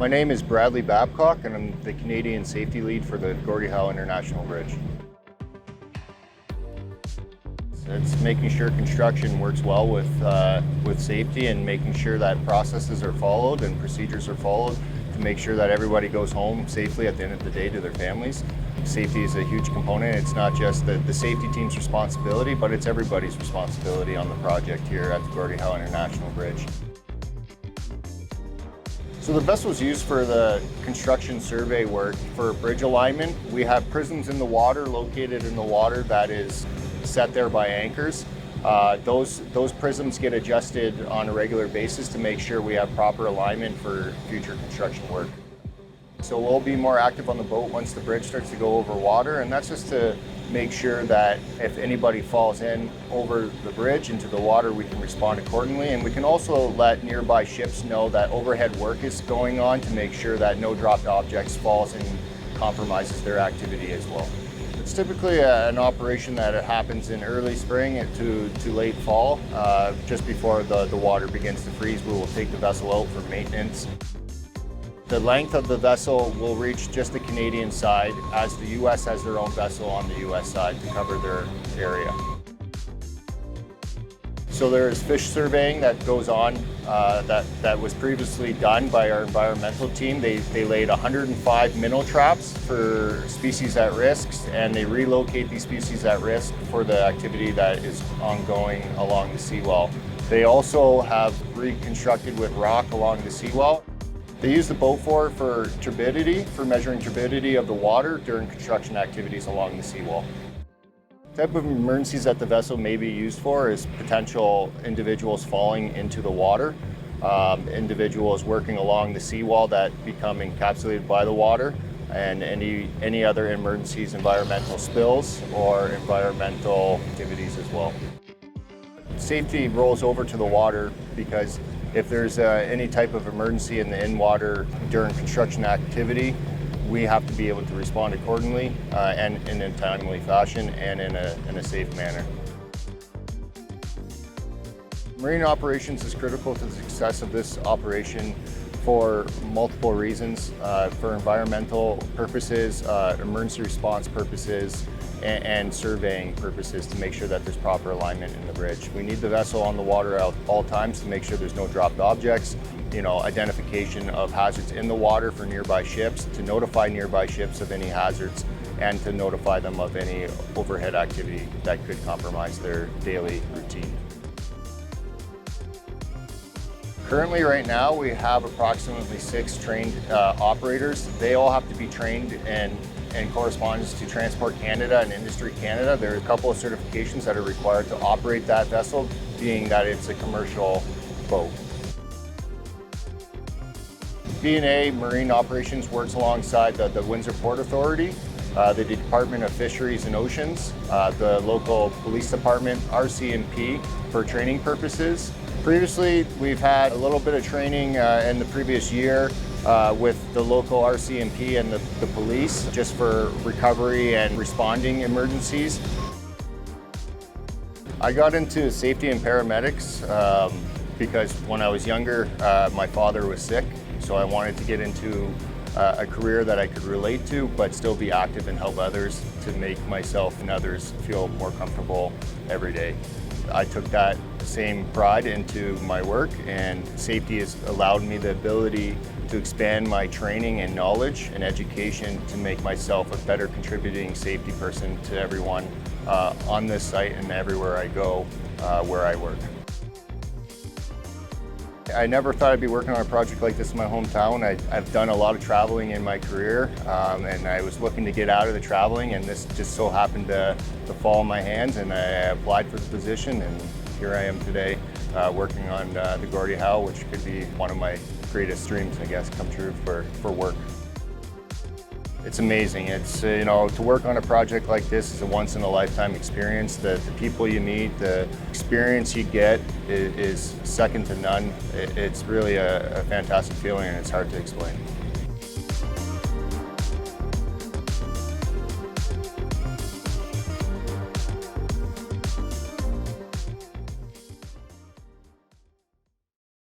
My name is Bradley Babcock, and I'm the Canadian Safety Lead for the Gordie Howe International Bridge. It's making sure construction works well with safety and making sure that processes are followed and procedures are followed to make sure that everybody goes home safely at the end of the day to their families. Safety is a huge component. It's not just the safety team's responsibility, but it's everybody's responsibility on the project here at the Gordie Howe International Bridge. So the vessel is used for the construction survey work. For bridge alignment, we have prisms in the water, located in the water, that is set there by anchors. Those prisms get adjusted on a regular basis to make sure we have proper alignment for future construction work. So we'll be more active on the boat once the bridge starts to go over water, and that's just to make sure that if anybody falls in over the bridge into the water, we can respond accordingly. And we can also let nearby ships know that overhead work is going on to make sure that no dropped objects falls and compromises their activity as well. It's typically an operation that happens in early spring to late fall. Just before the water begins to freeze, we will take the vessel out for maintenance. The length of the vessel will reach just the Canadian side, as the U.S. has their own vessel on the U.S. side to cover their area. So there is fish surveying that goes on that was previously done by our environmental team. They laid 105 minnow traps for species at risk, and they relocate these species at risk for the activity that is ongoing along the seawall. They also have reconstructed with rock along the seawall. They use the boat for turbidity, for measuring turbidity of the water during construction activities along the seawall. The type of emergencies that the vessel may be used for is potential individuals falling into the water, individuals working along the seawall that become encapsulated by the water, and any other emergencies, environmental spills or environmental activities as well. Safety rolls over to the water because if there's any type of emergency in the in-water during construction activity, we have to be able to respond accordingly and in a timely fashion and in a safe manner. Marine operations is critical to the success of this operation for multiple reasons, for environmental purposes, emergency response purposes, and surveying purposes to make sure that there's proper alignment in the bridge. We need the vessel on the water at all times to make sure there's no dropped objects, identification of hazards in the water for nearby ships, to notify nearby ships of any hazards, and to notify them of any overhead activity that could compromise their daily routine. Currently, right now, we have approximately 6 trained operators. They all have to be trained in correspondence to Transport Canada and Industry Canada. There are a couple of certifications that are required to operate that vessel, being that it's a commercial boat. B&A Marine Operations works alongside the Windsor Port Authority, the Department of Fisheries and Oceans, the local police department, RCMP, for training purposes. Previously, we've had a little bit of training in the previous year with the local RCMP and the police, just for recovery and responding emergencies. I got into safety and paramedics because when I was younger, my father was sick, so I wanted to get into a career that I could relate to, but still be active and help others to make myself and others feel more comfortable every day. I took that same pride into my work, and safety has allowed me the ability to expand my training and knowledge and education to make myself a better contributing safety person to everyone on this site and everywhere I go where I work. I never thought I'd be working on a project like this in my hometown. I've done a lot of traveling in my career, and I was looking to get out of the traveling, and this just so happened to fall in my hands, and I applied for the position, and here I am today working on the Gordie Howe, which could be one of my greatest dreams, I guess, come true for work. It's amazing. It's, to work on a project like this is a once-in-a-lifetime experience. The people you meet, the experience you get is second to none. It's really a fantastic feeling, and it's hard to explain.